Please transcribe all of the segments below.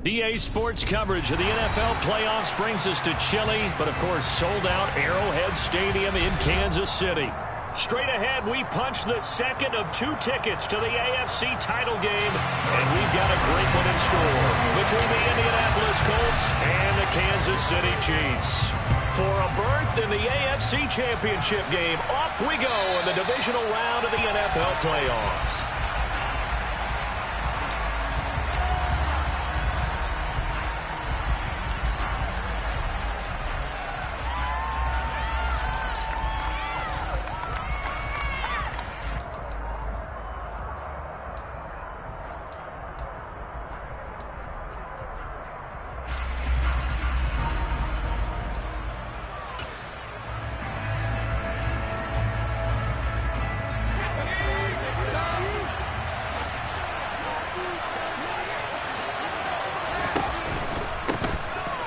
EA Sports coverage of the NFL playoffs brings us to chilly, but of course sold-out Arrowhead Stadium in Kansas City. Straight ahead, we punch the second of 2 tickets to the AFC title game, and we've got a great one in store between the Indianapolis Colts and the Kansas City Chiefs. For a berth in the AFC Championship game, off we go in the divisional round of the NFL playoffs.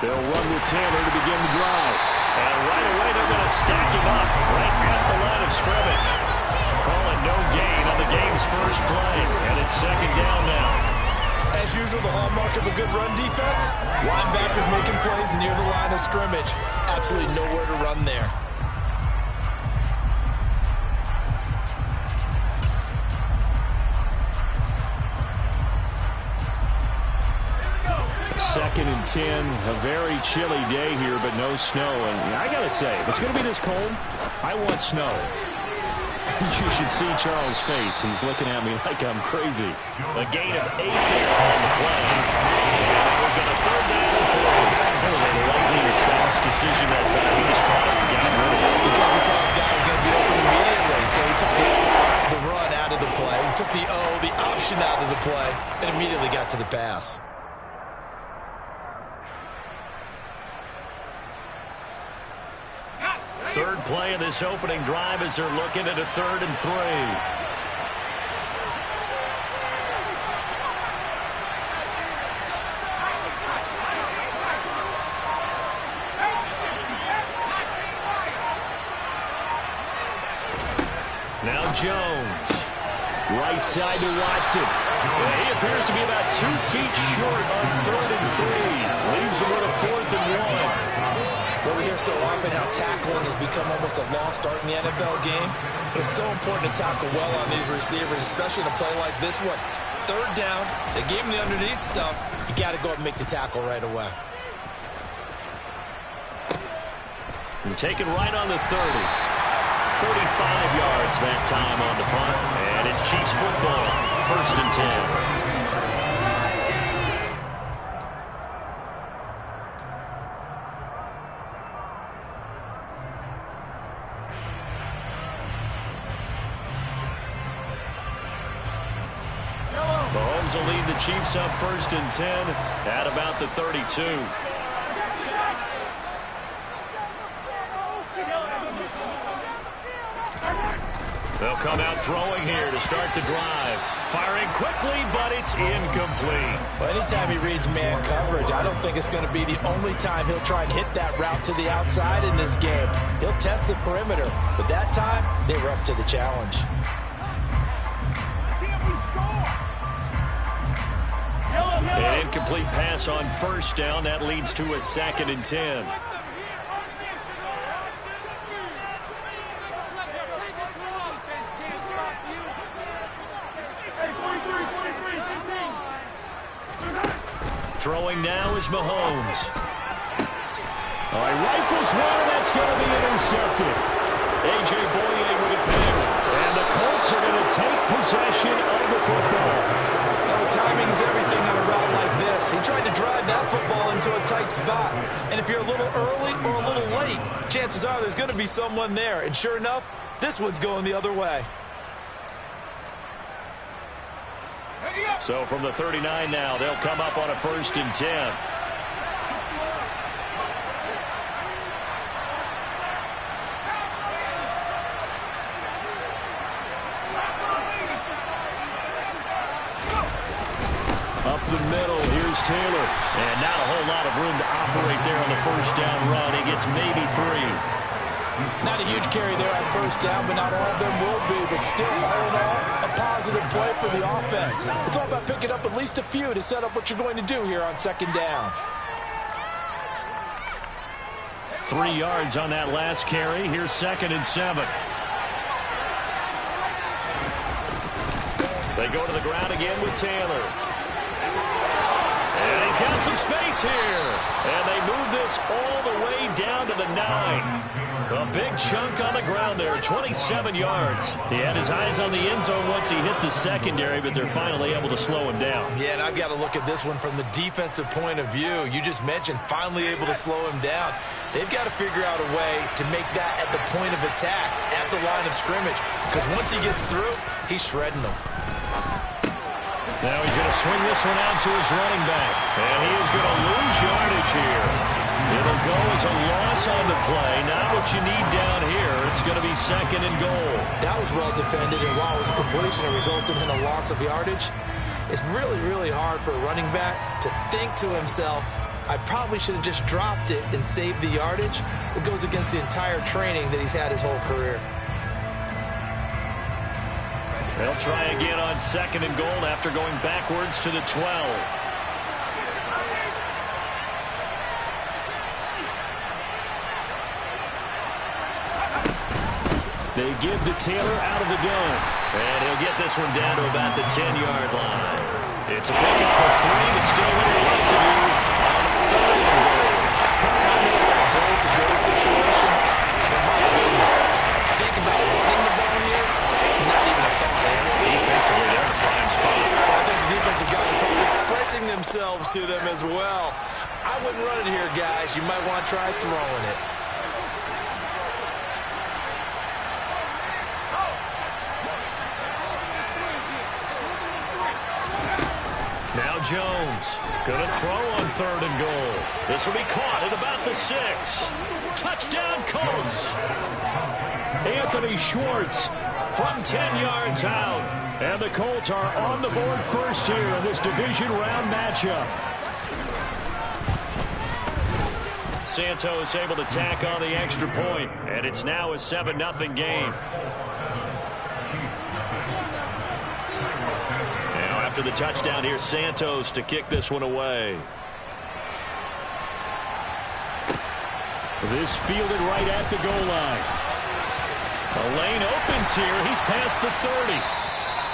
They'll run with Tanner to begin the drive. And right away they're going to stack him up right at the line of scrimmage. Call it no gain on the game's first play. And it's second down now. As usual, the hallmark of a good run defense, linebackers making plays near the line of scrimmage. Absolutely nowhere to run there. Second and 10, a very chilly day here, but no snow. And I got to say, if it's going to be this cold, I want snow. You should see Charles' face. He's looking at me like I'm crazy. A gain of 8 there on the play. We're going to third down and 4. That was a lightning fast decision that time. He just caught it and got rid of it. Because he saw his guy was going to be open immediately. So he took the run out of the play. He took the option out of the play, and immediately got to the pass. Third play of this opening drive as they're looking at a 3rd and 3. Now Jones. Right side to Watson. He appears to be about 2 feet short on 3rd and 3. Leaves him with a 4th and 1. Well, we hear so often how tackling has become almost a lost art in the NFL game. But it's so important to tackle well on these receivers, especially in a play like this one. 3rd down, they gave him the underneath stuff. You got to go up and make the tackle right away. And take it right on the 30. 35 yards that time on the punt. And it's Chiefs football, 1st and 10. Mahomes will lead the Chiefs up 1st and 10 at about the 32. They'll come out throwing here to start the drive. Firing quickly, but it's incomplete. Well, anytime he reads man coverage, I don't think it's going to be the only time he'll try and hit that route to the outside in this game. He'll test the perimeter, but that time they were up to the challenge. An incomplete pass on 1st down. That leads to a 2nd and 10. Throwing now is Mahomes. He rifles one, that's going to be intercepted. A.J. Boye with a pick. And the Colts are going to take possession of the football. Timing is everything on a route like this. He tried to drive that football into a tight spot. And if you're a little early or a little late, chances are there's going to be someone there. And sure enough, this one's going the other way. So from the 39 now, they'll come up on a 1st and 10. Up the middle, here's Taylor. And not a whole lot of room to operate there on the 1st down run. He gets maybe 3. Not a huge carry there on first down, but not all of them will be. But still, all in all, a positive play for the offense. It's all about picking up at least a few to set up what you're going to do here on second down. 3 yards on that last carry. Here's 2nd and 7. They go to the ground again with Taylor. And he's got some space here. And they move this all the way down to the 9. A big chunk on the ground there, 27 yards. He had his eyes on the end zone once he hit the secondary, but they're finally able to slow him down. Yeah, and I've got to look at this one from the defensive point of view. You just mentioned finally able to slow him down. They've got to figure out a way to make that at the point of attack, at the line of scrimmage, because once he gets through, he's shredding them. Now he's going to swing this one out to his running back. And he is going to lose yardage here. It'll go as a loss on the play. Not what you need down here. It's going to be 2nd and goal. That was well defended, and while it was a completion, it resulted in a loss of yardage. It's really, really hard for a running back to think to himself, I probably should have just dropped it and saved the yardage. It goes against the entire training that he's had his whole career. They'll try again on 2nd and goal after going backwards to the 12. They give to Taylor out of the gun. And he'll get this one down to about the 10-yard line. It's a pickup of 3, but still a little work to do on 3rd and goal. Probably not in a goal-to-go situation, but my goodness. Think about running the ball here. Not even a thought, is it? Defensively, they're in a prime spot. I think the defensive guys are probably expressing themselves to them as well. I wouldn't run it here, guys. You might want to try throwing it. Now Jones going to throw on 3rd and goal. This will be caught at about the 6. Touchdown, Colts. Anthony Schwartz from 10 yards out. And the Colts are on the board first here in this division round matchup. Santos able to tack on the extra point, and it's now a 7-0 game. Now after the touchdown, here's Santos to kick this one away. This fielded right at the goal line. A lane opens here. He's past the 30.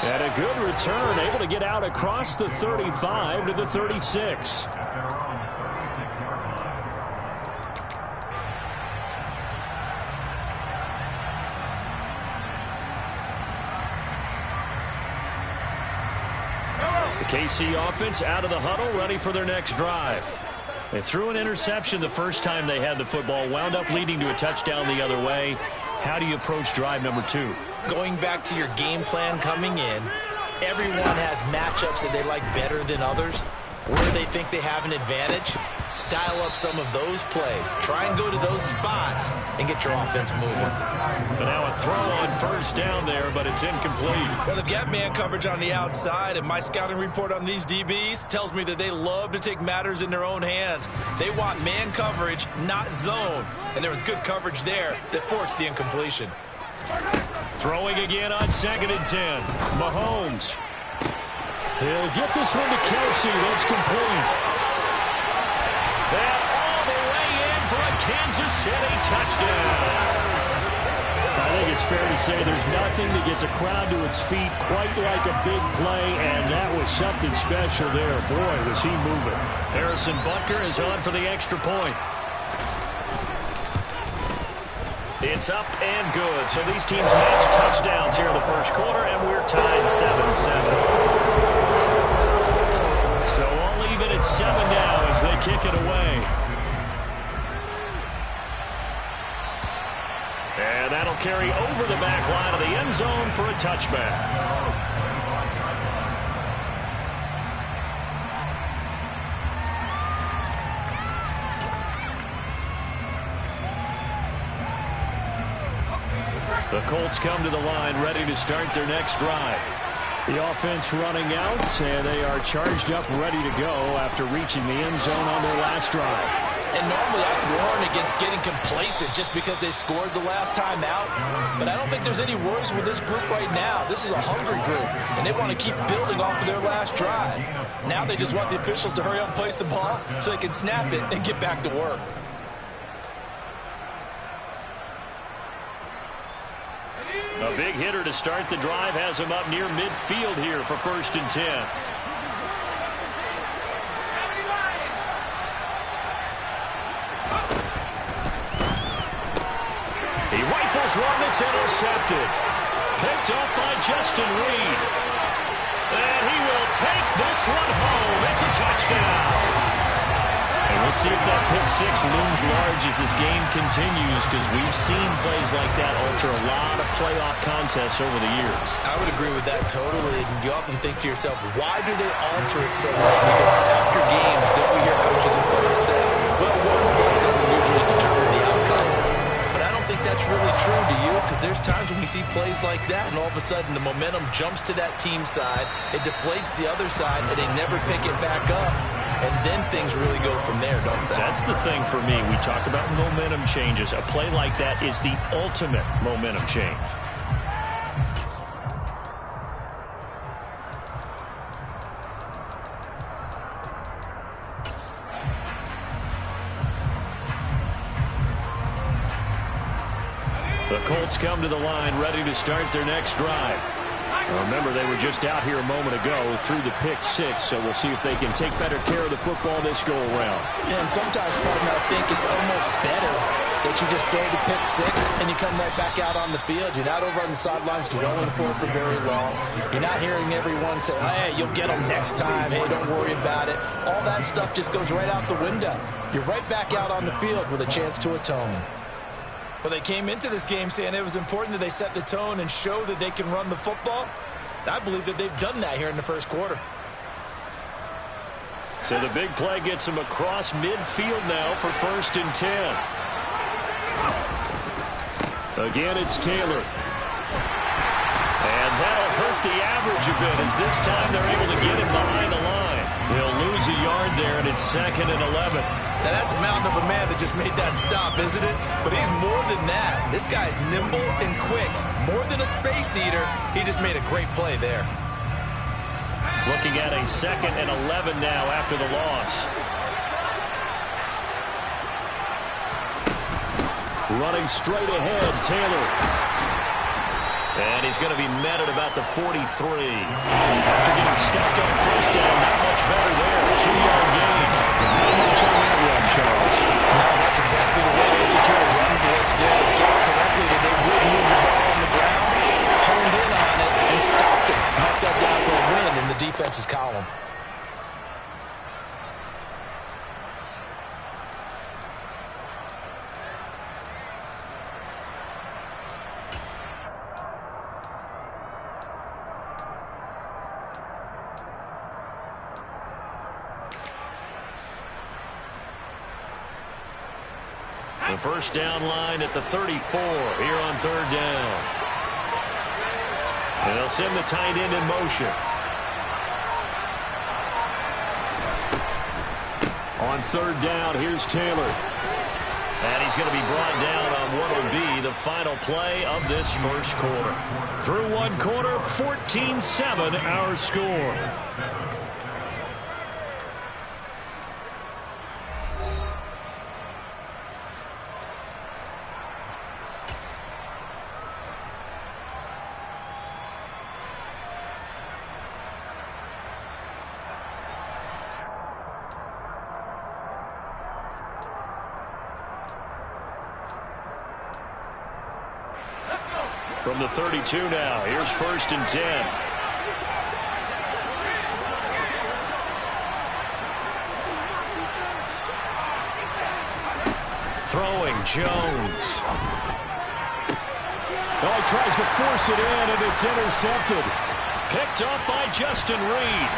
And a good return, able to get out across the 35 to the 36. The KC offense out of the huddle, ready for their next drive. They threw an interception the first time they had the football, wound up leading to a touchdown the other way. How do you approach drive number 2? Going back to your game plan coming in, everyone has matchups that they like better than others. Where they think they have an advantage, dial up some of those plays. Try and go to those spots and get your offense moving. But now a throw on first down there, but it's incomplete. Well, they've got man coverage on the outside, and my scouting report on these DBs tells me that they love to take matters in their own hands. They want man coverage, not zone. And there was good coverage there that forced the incompletion. Throwing again on 2nd and 10. Mahomes. He'll get this one to Kelsey. That's complete. And all the way in for a Kansas City touchdown. I think it's fair to say there's nothing that gets a crowd to its feet quite like a big play, and that was something special there. Boy, was he moving. Harrison Butker is on for the extra point. It's up and good. So these teams match touchdowns here in the first quarter, and we're tied 7-7. So all even at 7 now as they kick it away. And that'll carry over the back line of the end zone for a touchback. The Colts come to the line ready to start their next drive. The offense running out, and they are charged up, ready to go after reaching the end zone on their last drive. And normally I warn against getting complacent just because they scored the last time out. But I don't think there's any worries with this group right now. This is a hungry group, and they want to keep building off of their last drive. Now they just want the officials to hurry up and place the ball so they can snap it and get back to work. A big hitter to start the drive has him up near midfield here for 1st and 10. He rifles one that's intercepted. Picked up by Justin Reed. And he will take this one home. It's a touchdown. And we'll see if that pick six looms large as this game continues, because we've seen plays like that alter a lot of playoff contests over the years. I would agree with that totally. And you often think to yourself, why do they alter it so much? Because after games, don't we hear coaches and players say, well, one play doesn't usually determine the outcome. But I don't think that's really true, do you? Because there's times when we see plays like that, and all of a sudden the momentum jumps to that team side, it deflates the other side, and they never pick it back up. And then things really go from there, don't they? That's the thing for me. We talk about momentum changes. A play like that is the ultimate momentum change. The Colts come to the line, ready to start their next drive. Remember, they were just out here a moment ago through the pick six, so we'll see if they can take better care of the football this go-around. Yeah, and sometimes, partner, I think it's almost better that you just throw the pick six and you come right back out on the field. You're not over on the sidelines dwelling for it for very long. You're not hearing everyone say, hey, you'll get them next time. Hey, don't worry about it. All that stuff just goes right out the window. You're right back out on the field with a chance to atone. Well, they came into this game saying it was important that they set the tone and show that they can run the football. I believe that they've done that here in the first quarter. So the big play gets him across midfield now for 1st and 10. Again, it's Taylor. And that'll hurt the average a bit, as this time they're able to get him behind the line. He'll lose a yard there, and it's 2nd and 11. Now, that's a mountain of a man that just made that stop, isn't it? But he's more than that. This guy's nimble and quick. More than a space eater, he just made a great play there. Looking at a 2nd and 11 now after the loss. Running straight ahead, Taylor. And he's going to be met at about the 43. After getting stuffed on 1st down, not much better there. 2-yard gain. Not much on that run, Charles. No, that's exactly the way to execute a run blitz there. They guessed correctly that they would move the ball on the ground, honed in on it, and stopped it. Knocked that down for a win in the defense's column. The 1st down line at the 34 here on 3rd down. And they'll send the tight end in motion. On 3rd down, here's Taylor. And he's going to be brought down on what will be the final play of this first quarter. Through one quarter, 14-7 our score. From the 32 now, here's 1st and 10. Throwing, Jones. Oh, he tries to force it in, and it's intercepted. Picked up by Justin Reed.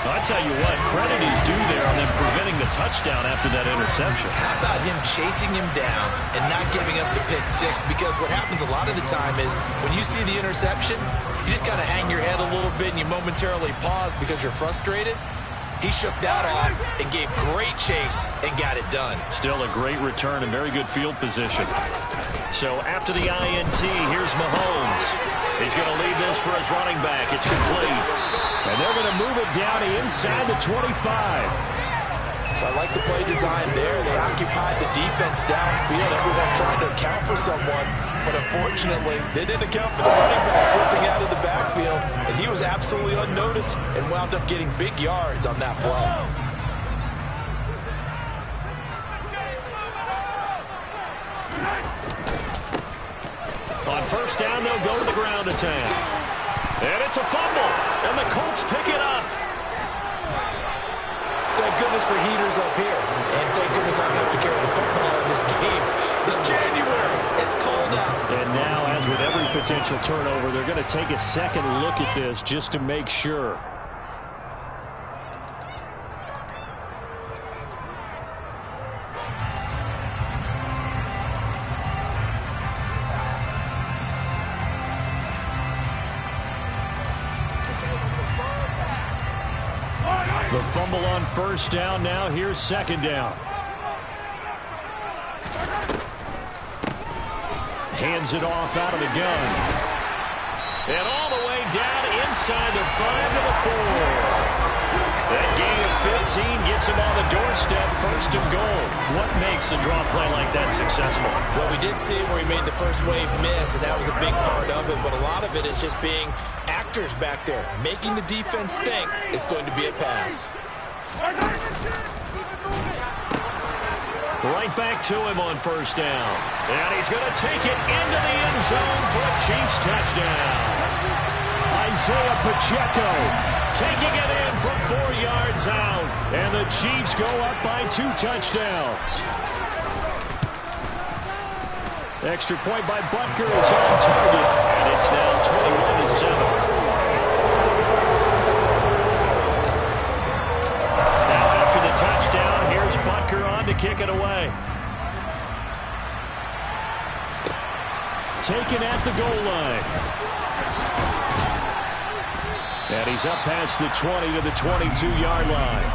I tell you what, credit is due there on them preventing the touchdown after that interception. How about him chasing him down and not giving up the pick six? Because what happens a lot of the time is when you see the interception, you just kind of hang your head a little bit and you momentarily pause because you're frustrated. He shook that off and gave great chase and got it done. Still a great return and very good field position. So after the INT, here's Mahomes. He's going to lead this for his running back. It's complete. And they're going to move it down inside the 25. I like the play design there. They occupied the defense downfield. Everyone trying to account for someone. But unfortunately, they didn't account for the running back slipping out of the backfield. And he was absolutely unnoticed and wound up getting big yards on that play. On first down, they'll go to the ground attack. And it's a fumble. And the Colts pick it up. Thank goodness for heaters up here. And thank goodness I don't have to carry the football in this game. It's January. It's cold out. And now, as with every potential turnover, they're going to take a second look at this just to make sure. The fumble on first down. Now here's second down. Hands it off out of the gun. And all the way down inside the 5 to the 4. That gain of 15 gets him on the doorstep, first and goal. What makes a draw play like that successful? Well, we did see it where he made the first wave miss, and that was a big part of it. But a lot of it is just being actors back there, making the defense think it's going to be a pass. Right back to him on first down. And he's going to take it into the end zone for a Chiefs touchdown. Isaiah Pacheco taking it in from 4 yards out. And the Chiefs go up by 2 touchdowns. Extra point by Butker is on target. And it's now 21-7. Now after the touchdown, here's Butker on to kick it away. Taken at the goal line. And he's up past the 20 to the 22-yard line.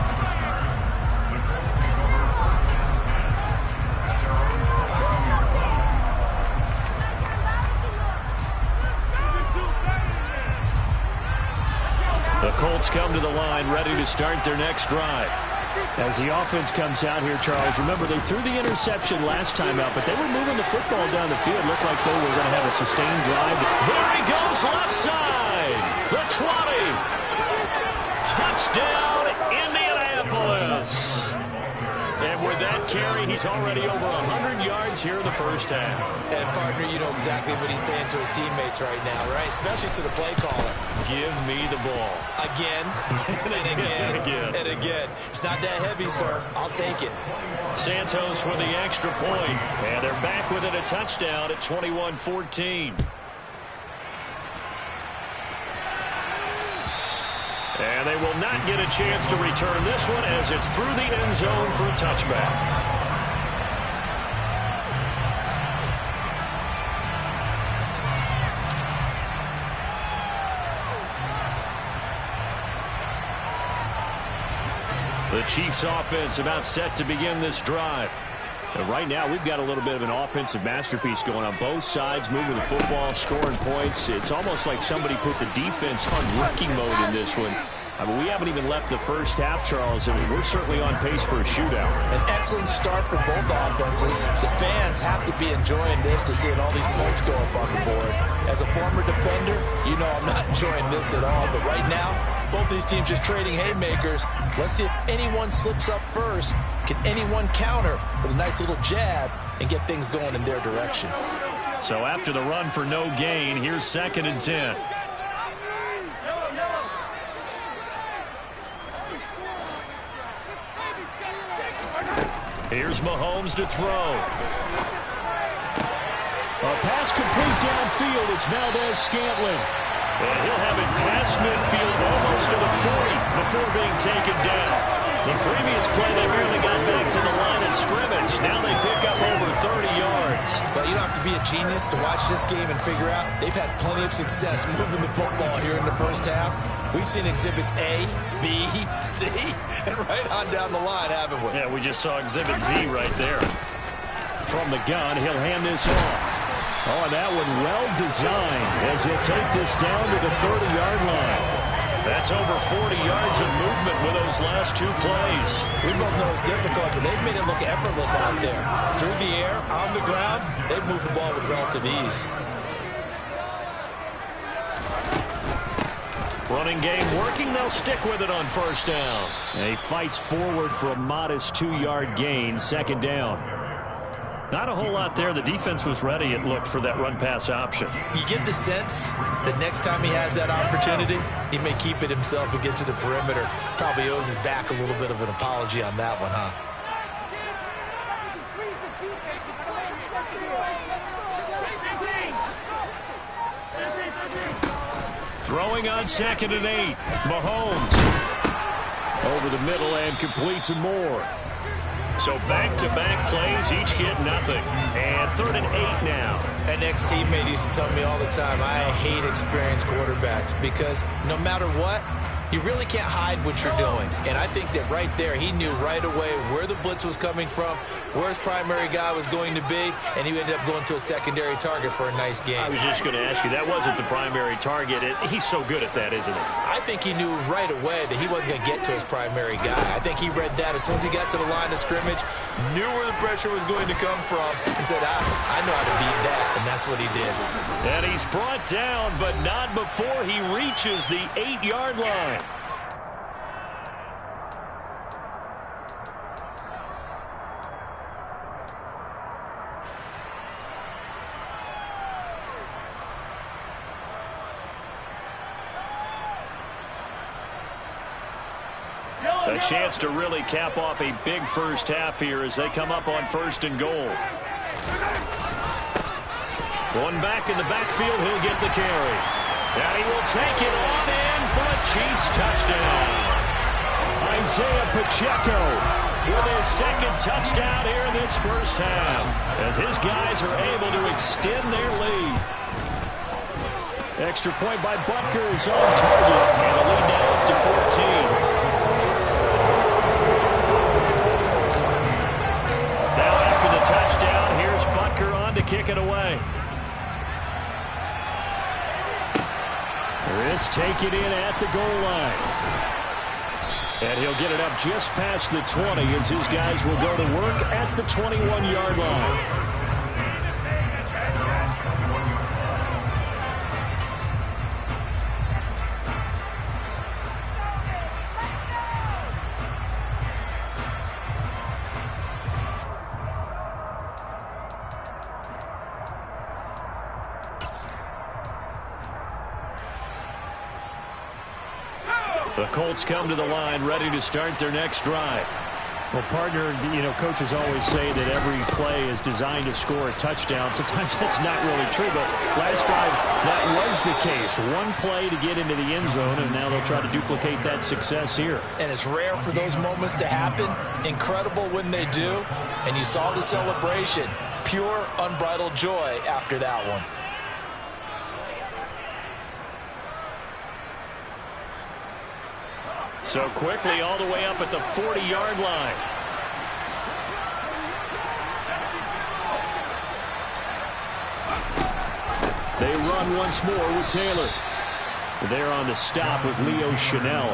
The Colts come to the line, ready to start their next drive. As the offense comes out here, Charles, remember they threw the interception last time out, but they were moving the football down the field. Looked like they were going to have a sustained drive. There he goes, left side. The 20. Touchdown, Indianapolis. And with that carry, he's already over 100 yards here in the first half. And, partner, you know exactly what he's saying to his teammates right now, right? Especially to the play caller. Give me the ball. Again, and again, and again. It's not that heavy, sir. I'll take it. Santos with the extra point. And they're back within a touchdown at 21-14. And they will not get a chance to return this one as it's through the end zone for a touchback. The Chiefs offense about set to begin this drive. And right now, we've got a little bit of an offensive masterpiece going on both sides, moving the football, scoring points. It's almost like somebody put the defense on wrecking mode in this one. I mean, we haven't even left the first half, Charles. I mean, we're certainly on pace for a shootout. An excellent start for both offenses. The fans have to be enjoying this to seeing all these points go up on the board. As a former defender, you know I'm not enjoying this at all. But right now, both these teams just trading haymakers. Let's see if anyone slips up first. Can anyone counter with a nice little jab and get things going in their direction? So after the run for no gain, here's 2nd and 10. Here's Mahomes to throw. A pass complete downfield. It's Valdez-Scantling. And he'll have it past midfield almost to the 40 before being taken down. The previous play, they barely got back to the line of scrimmage. Now they pick up over 30 yards. Well, you don't have to be a genius to watch this game and figure out they've had plenty of success moving the football here in the first half. We've seen exhibits A, B, C, and right on down the line, haven't we? Yeah, we just saw exhibit Z right there. From the gun, he'll hand this off. Oh, and that one well designed as he'll take this down to the 30-yard line. That's over 40 yards of movement with those last two plays. We both know it's difficult, but they've made it look effortless out there. Through the air, on the ground, they've moved the ball with relative ease. Running game working. They'll stick with it on first down. And he fights forward for a modest 2-yard gain, second down. Not a whole lot there. The defense was ready, it looked, for that run-pass option. You get the sense that next time he has that opportunity, he may keep it himself and get to the perimeter. Probably owes his back a little bit of an apology on that one, huh? Throwing on 2nd and 8. Mahomes over the middle and completes some more. So back-to-back plays, each get nothing. And 3rd and 8 now. An ex-teammate used to tell me all the time, I hate experienced quarterbacks because no matter what, you really can't hide what you're doing. And I think that right there, he knew right away where the blitz was coming from, where his primary guy was going to be, and he ended up going to a secondary target for a nice game. I was just going to ask you, that wasn't the primary target. He's so good at that, isn't he? I think he knew right away that he wasn't going to get to his primary guy. I think he read that as soon as he got to the line of scrimmage, knew where the pressure was going to come from, and said, I know how to beat that, and that's what he did. And he's brought down, but not before he reaches the 8-yard line. A chance to really cap off a big first half here as they come up on 1st and goal. One back in the backfield, he'll get the carry. And he will take it on in for a Chiefs touchdown. Isaiah Pacheco with his 2nd touchdown here in this first half as his guys are able to extend their lead. Extra point by Butker is on target, and the lead now up to 14. Touchdown. Here's Butker on to kick it away. This take it in at the goal line. And he'll get it up just past the 20 as his guys will go to work at the 21-yard line. The Colts come to the line ready to start their next drive. Well, partner, coaches always say that every play is designed to score a touchdown. Sometimes that's not really true, but last drive, that was the case. One play to get into the end zone, and now they'll try to duplicate that success here. And it's rare for those moments to happen. Incredible when they do. And you saw the celebration. Pure, unbridled joy after that one. So quickly all the way up at the 40-yard line. They run once more with Taylor. There on the stop was Leo Chanel.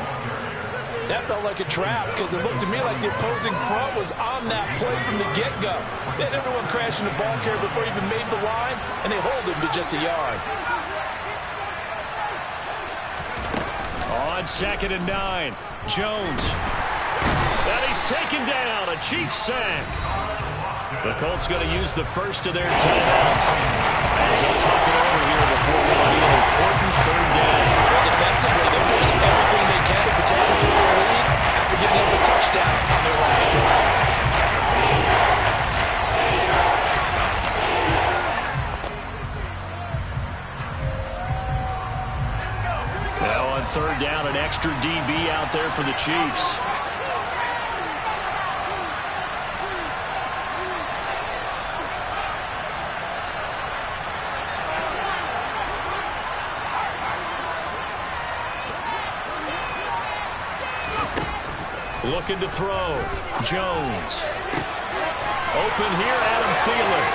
That felt like a trap because it looked to me like the opposing front was on that play from the get-go. They had everyone crashing the ball carrier before he even made the line, and they hold him to just a yard. On 2nd and 9, Jones. And he's taken down, a Chiefs sack. The Colts going to use the first of their timeouts as they'll talk it over here before going an important 3rd down. Well, defensively, they're doing everything they can to protect this early lead after giving up a touchdown on their last drive. Now on 3rd down, an extra DB out there for the Chiefs. Looking to throw. Jones. Open here, Adam Thielen.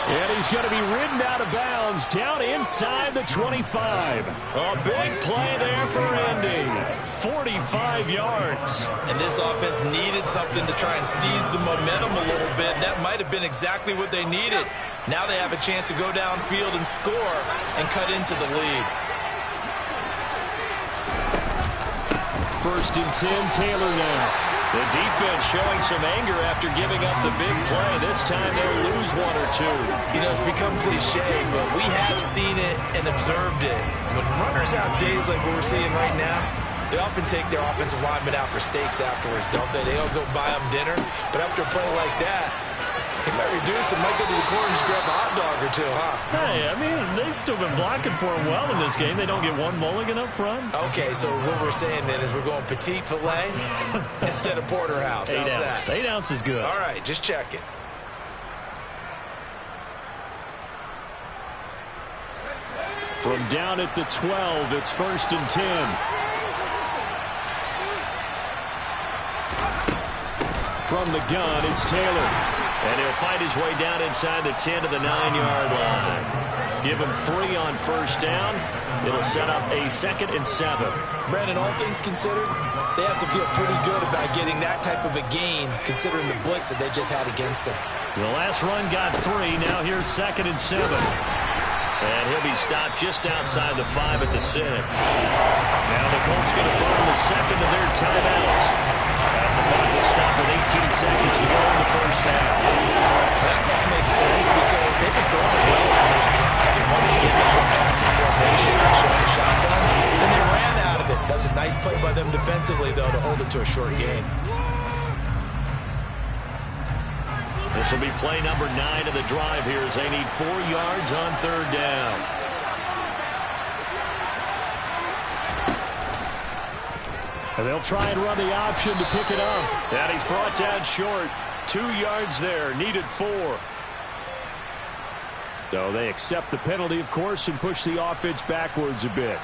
And he's going to be ridden out of bounds down inside the 25. A big play there for Indy. 45 yards. And this offense needed something to try and seize the momentum a little bit. That might have been exactly what they needed. Now they have a chance to go downfield and score and cut into the lead. First and 10, Taylor now. The defense showing some anger after giving up the big play. This time they'll lose one or two. You know, it's become cliche, but we have seen it and observed it. When runners have days like what we're seeing right now, they often take their offensive linemen out for steaks afterwards, don't they? They all go buy them dinner. But after a play like that, he might reduce it, might go to the corner and just grab a hot dog or two, huh? Hey, I mean, they've still been blocking for him well in this game. They don't get one mulligan up front. Okay, so what we're saying then is we're going petite filet instead of porterhouse. How's that? 8 ounce is good. All right, just check it. From down at the 12, it's first and 10. From the gun, it's Taylor. And he'll fight his way down inside the 10 to the 9-yard line. Give him 3 on first down. It'll set up a 2nd and 7. Brandon, all things considered, they have to feel pretty good about getting that type of a gain, considering the blitz that they just had against them. The last run got 3. Now here's 2nd and 7. And he'll be stopped just outside the 5 at the 6. Now the Colts going to burn the second of their timeouts. As the clock will stop with 18 seconds to go in the first half. That call makes sense because they've been throwing it well on this drive. And once again, they showed passing formation, they showed the shotgun, and they ran out of it. That's a nice play by them defensively, though, to hold it to a short game. This will be play number 9 of the drive here as they need 4 yards on third down. And they'll try and run the option to pick it up. And he's brought down short. 2 yards there. Needed 4. So they accept the penalty, of course, and push the offense backwards a bit.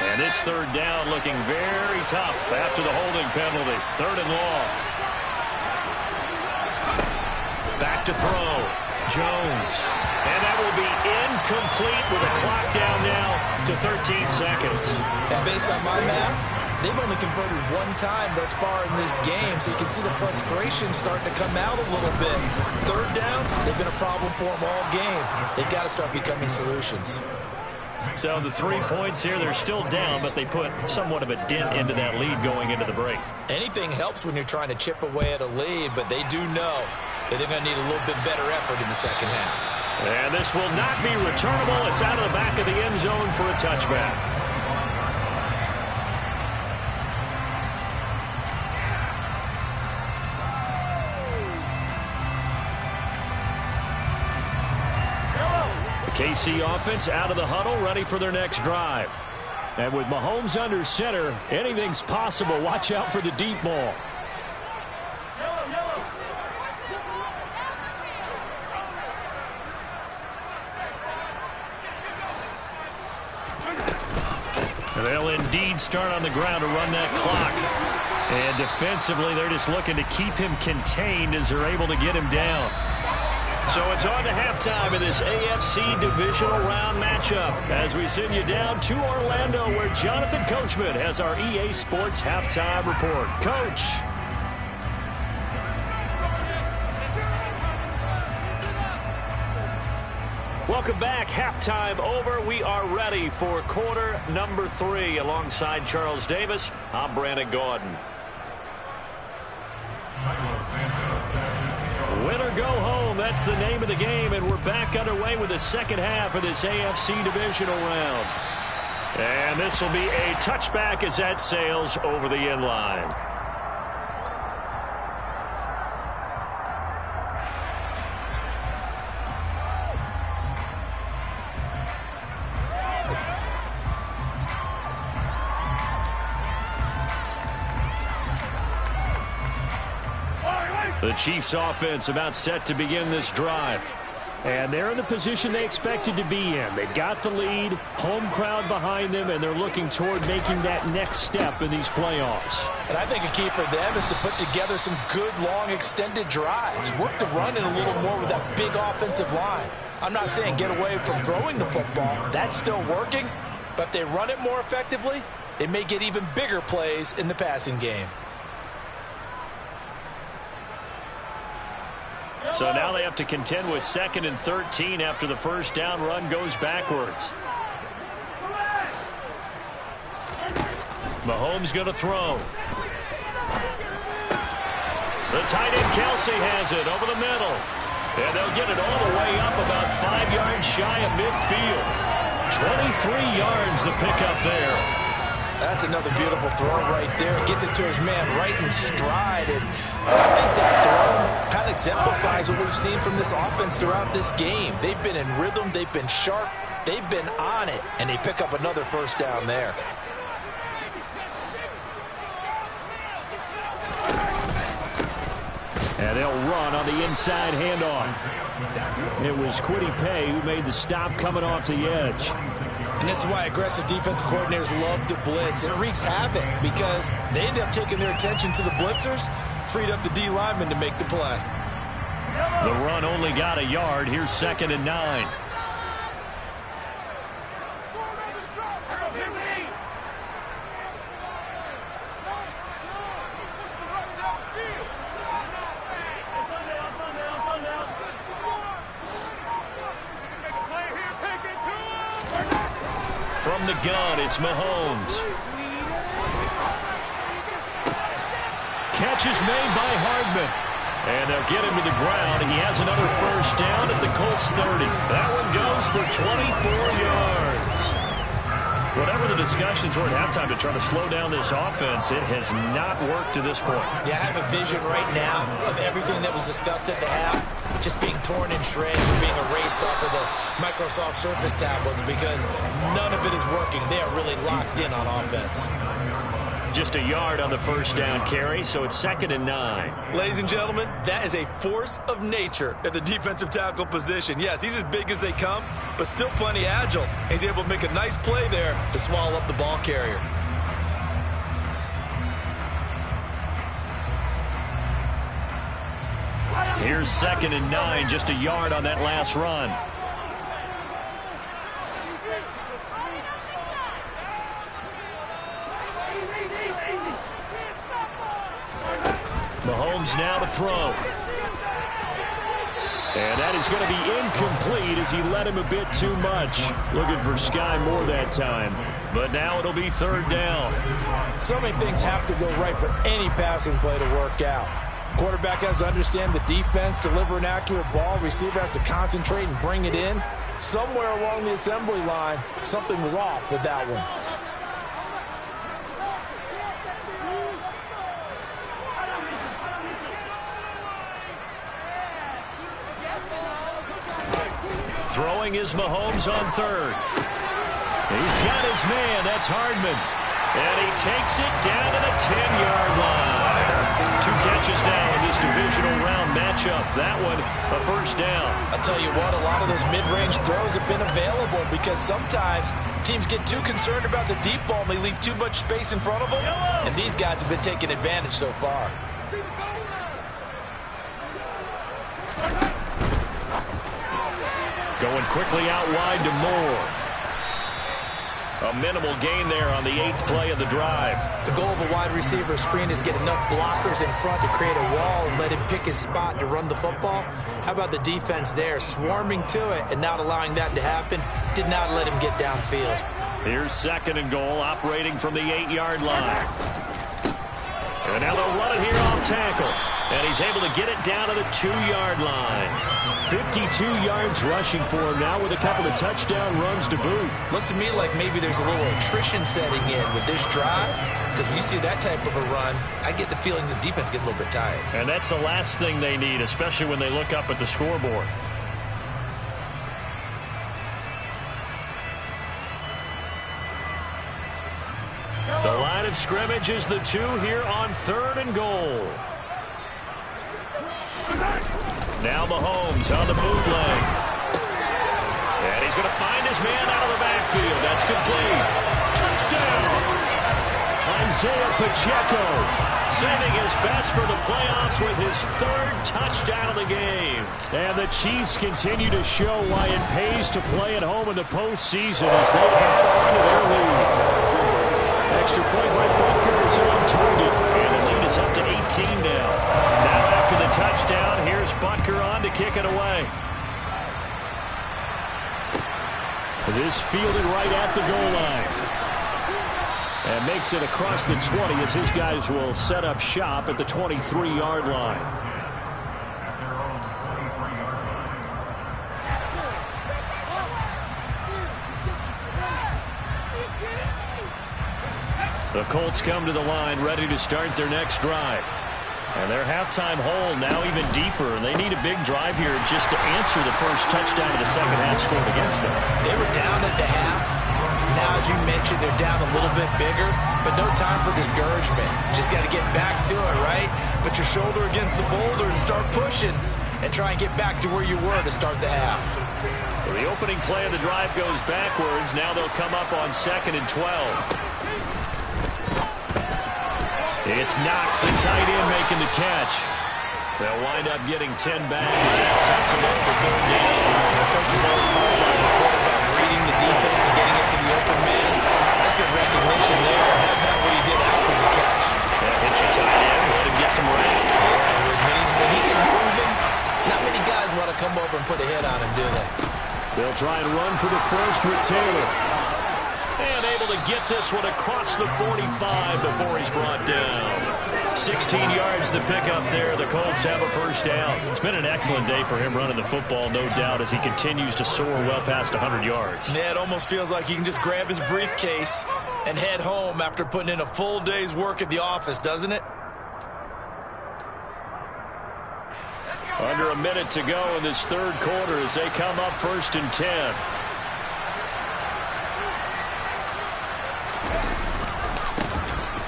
And this third down looking very tough after the holding penalty. 3rd and long. Back to throw. Jones. And that will be incomplete with a clock down now to 13 seconds. And based on my math, they've only converted 1 time thus far in this game, so you can see the frustration starting to come out a little bit. 3rd downs, they've been a problem for them all game. They've got to start becoming solutions. So the 3 points here, they're still down, but they put somewhat of a dent into that lead going into the break. Anything helps when you're trying to chip away at a lead, but they do know that they're going to need a little bit better effort in the second half. And this will not be returnable. It's out of the back of the end zone for a touchback. KC offense out of the huddle, ready for their next drive. And with Mahomes under center, anything's possible. Watch out for the deep ball. And they'll indeed start on the ground to run that clock. And defensively, they're just looking to keep him contained as they're able to get him down. So it's on to halftime of this AFC Divisional Round matchup as we send you down to Orlando where Jonathan Coachman has our EA Sports Halftime Report. Coach. Welcome back. Halftime over. We are ready for quarter number 3 alongside Charles Davis. I'm Brandon Gaudin. Win or go home, that's the name of the game, and we're back underway with the second half of this AFC Divisional Round. And this will be a touchback as that sails over the end line. The Chiefs offense about set to begin this drive. And they're in the position they expected to be in. They've got the lead, home crowd behind them, and they're looking toward making that next step in these playoffs. And I think a key for them is to put together some good, long, extended drives. Work the run in a little more with that big offensive line. I'm not saying get away from throwing the football. That's still working. But if they run it more effectively, they may get even bigger plays in the passing game. So now they have to contend with 2nd and 13 after the first down run goes backwards. Mahomes going to throw. The tight end Kelsey has it over the middle. And they'll get it all the way up about 5 yards shy of midfield. 23 yards the pickup there. That's another beautiful throw right there. Gets it to his man right in stride. And I think that throw kind of exemplifies what we've seen from this offense throughout this game. They've been in rhythm. They've been sharp. They've been on it. And they pick up another first down there. And they'll run on the inside handoff. It was Kwity Paye who made the stop coming off the edge. And this is why aggressive defensive coordinators love to blitz. It wreaks havoc because they end up taking their attention to the blitzers, freed up the D lineman to make the play. The run only got a yard. Here's 2nd and 9. From the gun, it's Mahomes. Catch is made by Hardman. And they'll get him to the ground. He has another first down at the Colts 30. That one goes for 24 yards. Whatever the discussions were at halftime to try to slow down this offense, it has not worked to this point. Yeah, I have a vision right now of everything that was discussed at the half just being torn in shreds or being erased off of the Microsoft Surface tablets because none of it is working. They are really locked in on offense. Just a yard on the first down carry, so it's 2nd and 9. Ladies and gentlemen, that is a force of nature at the defensive tackle position. Yes, he's as big as they come, but still plenty agile. He's able to make a nice play there to swallow up the ball carrier. Here's 2nd and 9, just a yard on that last run. Mahomes now to throw. And that is going to be incomplete as he led him a bit too much. Looking for Sky Moore that time. But now it'll be 3rd down. So many things have to go right for any passing play to work out. Quarterback has to understand the defense, deliver an accurate ball. Receiver has to concentrate and bring it in. Somewhere along the assembly line, something was off with that one. Throwing is Mahomes on 3rd. He's got his man. That's Hardman. And he takes it down to the 10-yard line. 2 catches now in this divisional round matchup. That one, a first down. I'll tell you what, a lot of those mid-range throws have been available because sometimes teams get too concerned about the deep ball and they leave too much space in front of them. And these guys have been taking advantage so far. Going quickly out wide to Moore. A minimal gain there on the 8th play of the drive. The goal of a wide receiver screen is get enough blockers in front to create a wall and let him pick his spot to run the football. How about the defense there, swarming to it and not allowing that to happen? Did not let him get downfield. Here's 2nd and goal, operating from the 8-yard line. And now they'll run it here off tackle. And he's able to get it down to the 2-yard line. 52 yards rushing for him now with a couple of touchdown runs to boot. Looks to me like maybe there's a little attrition setting in with this drive. Because when you see that type of a run, I get the feeling the defense getting a little bit tired. And that's the last thing they need, especially when they look up at the scoreboard. The line of scrimmage is the 2 here on 3rd and goal. Now Mahomes on the bootleg. And he's going to find his man out of the backfield. That's complete. Touchdown! Isaiah Pacheco saving his best for the playoffs with his third touchdown of the game. And the Chiefs continue to show why it pays to play at home in the postseason as they add on to their lead. Extra point by Butker is on target. And the lead is up to 18 now. Now after the touchdown, here's Butker on to kick it away. This fielded right at the goal line. And makes it across the 20 as his guys will set up shop at the 23-yard line. The Colts come to the line ready to start their next drive. And their halftime hole now even deeper. They need a big drive here just to answer the first touchdown of the second half scored against them. They were down at the half. Now, as you mentioned, they're down a little bit bigger, but no time for discouragement. Just got to get back to it, right? Put your shoulder against the boulder and start pushing and try and get back to where you were to start the half. So the opening play of the drive goes backwards. Now they'll come up on 2nd and 12. It's Knox, the tight end, making the catch. They'll wind up getting 10 back as that sets them up for 3rd down. The coaches always highlight the quarterback reading the defense and getting it to the open man. That's good recognition there. Have that what he did after the catch. Yeah, hit your tight end, let him get some rank. Yeah, when he gets moving, not many guys want to come over and put a hit on him, do they? They'll try and run for the first with Taylor. And able to get this one across the 45 before he's brought down. 16 yards the pickup there. The Colts have a first down. It's been an excellent day for him running the football, no doubt, as he continues to soar well past 100 yards. Yeah, it almost feels like he can just grab his briefcase and head home after putting in a full day's work at the office, doesn't it? Under a minute to go in this third quarter as they come up 1st and 10.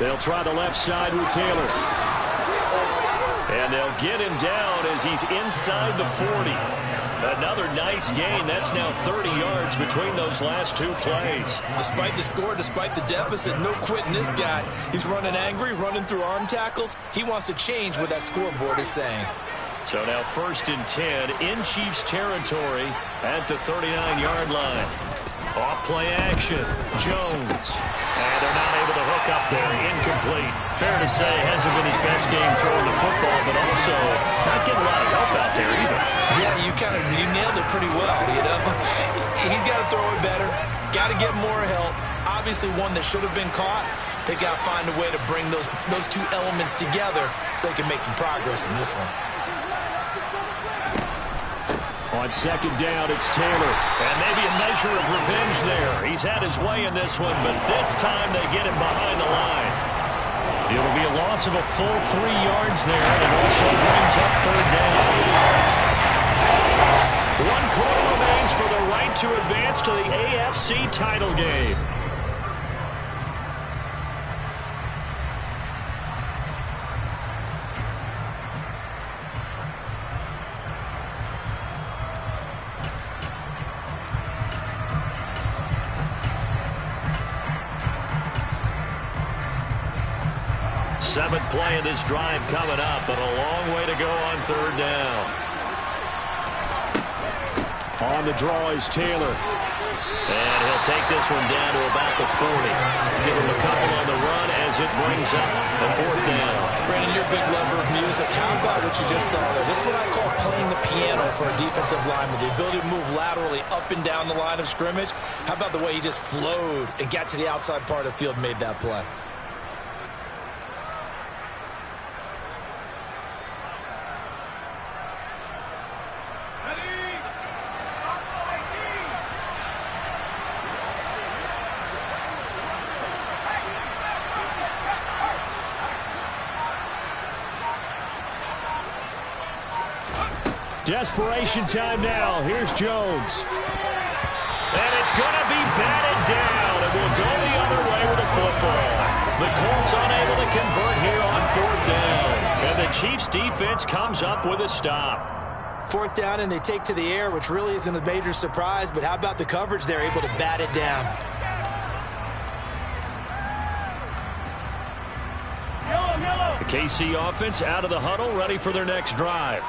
They'll try the left side with Taylor. And they'll get him down as he's inside the 40. Another nice gain. That's now 30 yards between those last two plays. Despite the score, despite the deficit, no quitting this guy. He's running angry, running through arm tackles. He wants to change what that scoreboard is saying. So now 1st and 10 in Chiefs territory at the 39-yard line. Off play action. Jones. And they're not able to hook up there. Incomplete. Fair to say, hasn't been his best game throwing the football, but also not getting a lot of help out there either. Yeah, you nailed it pretty well, you know. He's got to throw it better. Got to get more help. Obviously one that should have been caught. They got to find a way to bring those two elements together so they can make some progress in this one. On 2nd down, it's Taylor. And maybe a measure of revenge there. He's had his way in this one, but this time they get him behind the line. It'll be a loss of a full 3 yards there, and it also brings up 3rd down. 1 quarter remains for the right to advance to the AFC title game. Seventh play of this drive coming up, but a long way to go on 3rd down. On the draw is Taylor. And he'll take this one down to about the 40. Give him a couple on the run as it brings up the 4th down. Brandon, you're a big lover of music. How about what you just saw there? This is what I call playing the piano for a defensive lineman. The ability to move laterally up and down the line of scrimmage. How about the way he just flowed and got to the outside part of the field and made that play? Desperation time now. Here's Jones. And it's going to be batted down. It will go the other way with the football. The Colts unable to convert here on 4th down. And the Chiefs defense comes up with a stop. 4th down and they take to the air, which really isn't a major surprise, but how about the coverage? They're able to bat it down. The KC offense out of the huddle, ready for their next drive.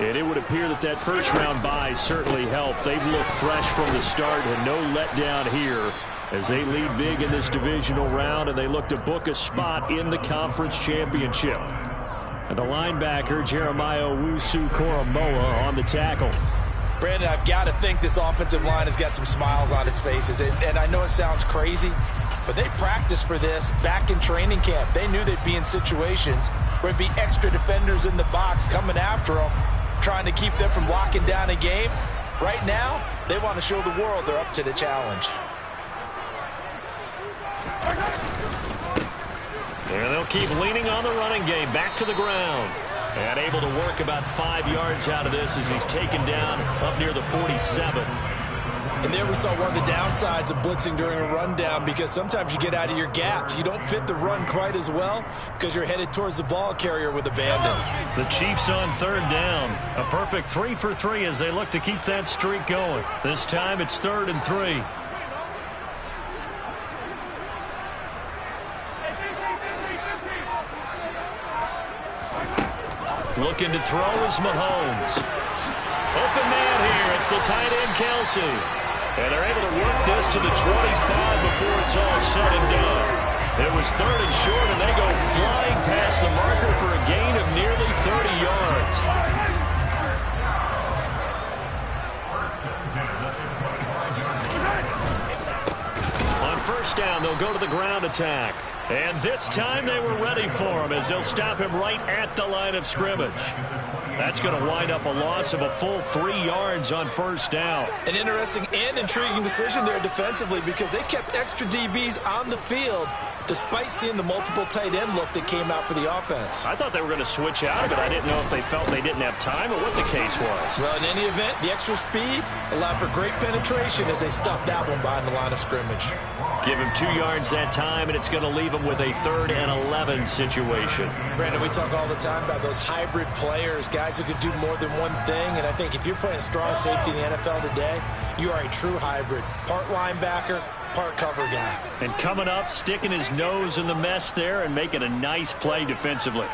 And it would appear that that first-round bye certainly helped. They've looked fresh from the start and no letdown here as they lead big in this divisional round, and they look to book a spot in the conference championship. And the linebacker, Jeremiah Owusu-Koramoah, on the tackle. Brandon, I've got to think this offensive line has got some smiles on its faces. And I know it sounds crazy, but they practiced for this back in training camp. They knew they'd be in situations where there'd be extra defenders in the box coming after them, trying to keep them from locking down a game. Right now, they want to show the world they're up to the challenge. And they'll keep leaning on the running game. Back to the ground. And able to work about 5 yards out of this as he's taken down up near the 47. And there we saw one of the downsides of blitzing during a rundown, because sometimes you get out of your gaps. You don't fit the run quite as well because you're headed towards the ball carrier with abandon. The Chiefs on 3rd down. A perfect 3 for 3 as they look to keep that streak going. This time it's 3rd and 3. Looking to throw is Mahomes. Open man here. It's the tight end, Kelsey. And they're able to work this to the 25 before it's all said and done. It was 3rd and short, and they go flying past the marker for a gain of nearly 30 yards. On 1st down, they'll go to the ground attack. And this time they were ready for him as they'll stop him right at the line of scrimmage. That's going to wind up a loss of a full 3 yards on 1st down. An interesting and intriguing decision there defensively, because they kept extra DBs on the field despite seeing the multiple tight end look that came out for the offense. I thought they were going to switch out of it. I didn't know if they felt they didn't have time or what the case was. Well, in any event, the extra speed allowed for great penetration as they stuffed that one behind the line of scrimmage. Give him 2 yards that time, and it's going to leave him with a 3rd and 11 situation. Brandon, we talk all the time about those hybrid players, guys who can do more than one thing. And I think if you're playing strong safety in the NFL today, you are a true hybrid. Part linebacker, part cover guy. And coming up, sticking his nose in the mess there and making a nice play defensively.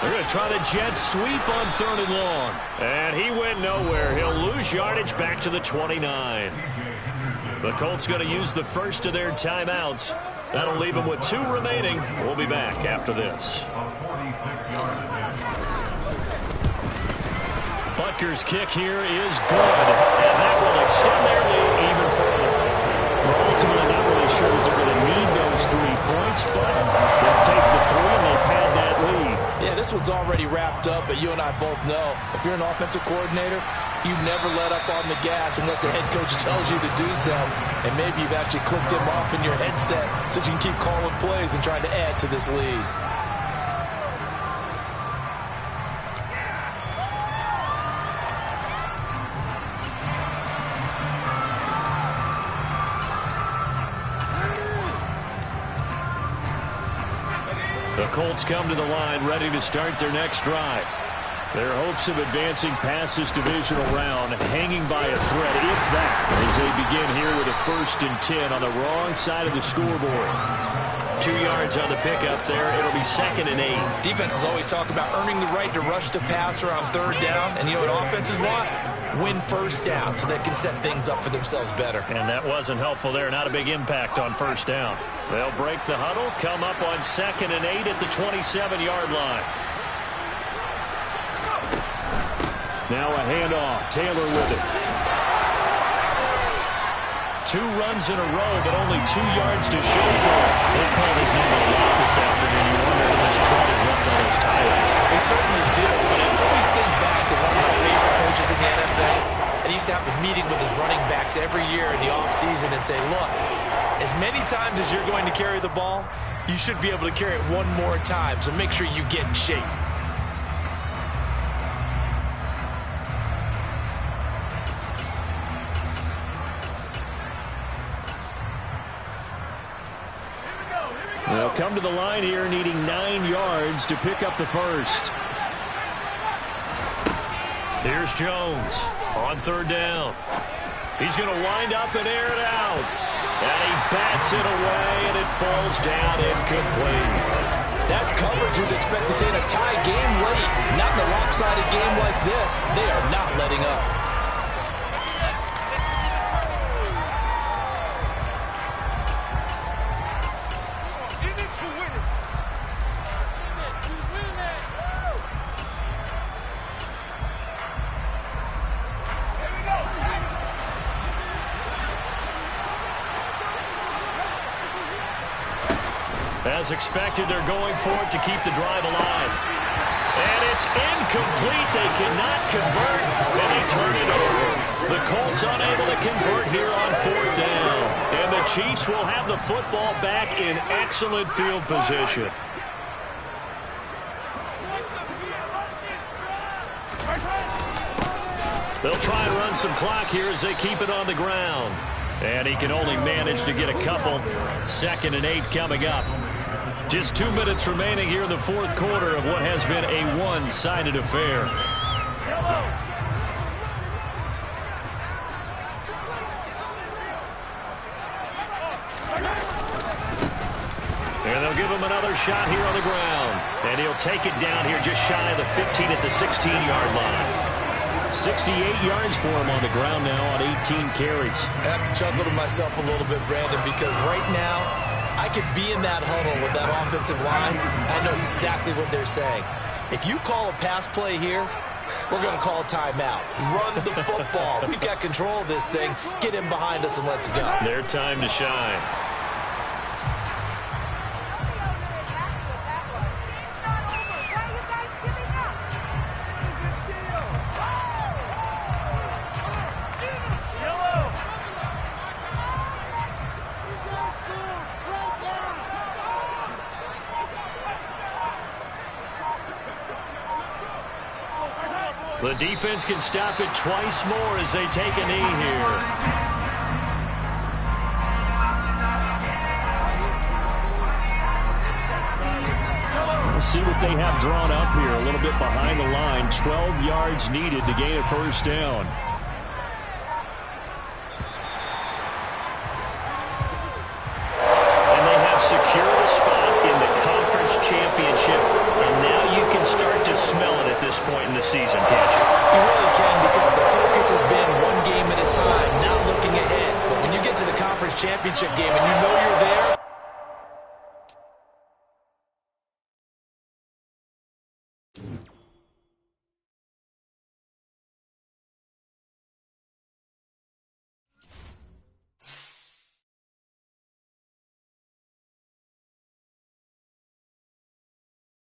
They're going to try the jet sweep on 3rd and long. And he went nowhere. He'll lose yardage back to the 29. The Colts going to use the first of their timeouts. That'll leave them with 2 remaining. We'll be back after this. Butker's kick here is good. And that will extend their lead even further. Well, ultimately, not really sure that they're going to need those 3 points, but they'll take the 3 and they pad that lead. Yeah, this one's already wrapped up, but you and I both know if you're an offensive coordinator, you never let up on the gas unless the head coach tells you to do so. And maybe you've actually clicked him off in your headset so you can keep calling plays and trying to add to this lead. The Colts come to the line ready to start their next drive. Their hopes of advancing past this divisional round hanging by a thread, if that, as they begin here with a 1st and 10 on the wrong side of the scoreboard. 2 yards on the pickup there. It'll be 2nd and 8. Defenses always talk about earning the right to rush the passer on 3rd down. And you know what offenses want? Win 1st down so they can set things up for themselves better. And that wasn't helpful there. Not a big impact on 1st down. They'll break the huddle, come up on 2nd and 8 at the 27-yard line. Now a handoff. Taylor with it. 2 runs in a row, but only 2 yards to show for it. They called his number a lot this afternoon. You wonder how much tread is left on those tires. They certainly do, but I always think back to one of my favorite coaches in the NFL. And he used to have a meeting with his running backs every year in the offseason and say, look, as many times as you're going to carry the ball, you should be able to carry it one more time, so make sure you get in shape. come to the line here needing 9 yards to pick up the first. Here's Jones on 3rd down. He's going to wind up and air it out. And he bats it away, and it falls down incomplete. That's coverage you'd expect to see in a tie game late. Not in a lopsided game like this. They are not letting up. As expected, they're going for it to keep the drive alive. And it's incomplete. They cannot convert, and they turn it over. The Colts unable to convert here on 4th down. And the Chiefs will have the football back in excellent field position. They'll try and run some clock here as they keep it on the ground. And he can only manage to get a couple. 2nd and 8 coming up. Just 2 minutes remaining here in the 4th quarter of what has been a one-sided affair. And they'll give him another shot here on the ground. And he'll take it down here just shy of the 15 at the 16-yard line. 68 yards for him on the ground now on 18 carries. I have to chuckle to myself a little bit, Brandon, because right now I could be in that huddle with that offensive line. I know exactly what they're saying. If you call a pass play here, we're going to call a timeout. Run the football. We've got control of this thing. Get in behind us and let's go. Their time to shine. The defense can stop it twice more as they take a knee here. We'll see what they have drawn up here. A little bit behind the line. 12 yards needed to gain a 1st down. And they have secured a spot in the conference championship. And now you can start to smell it at this point in the season, can't you? You really can, because the focus has been one game at a time, not looking ahead. But when you get to the conference championship game and you know you're there,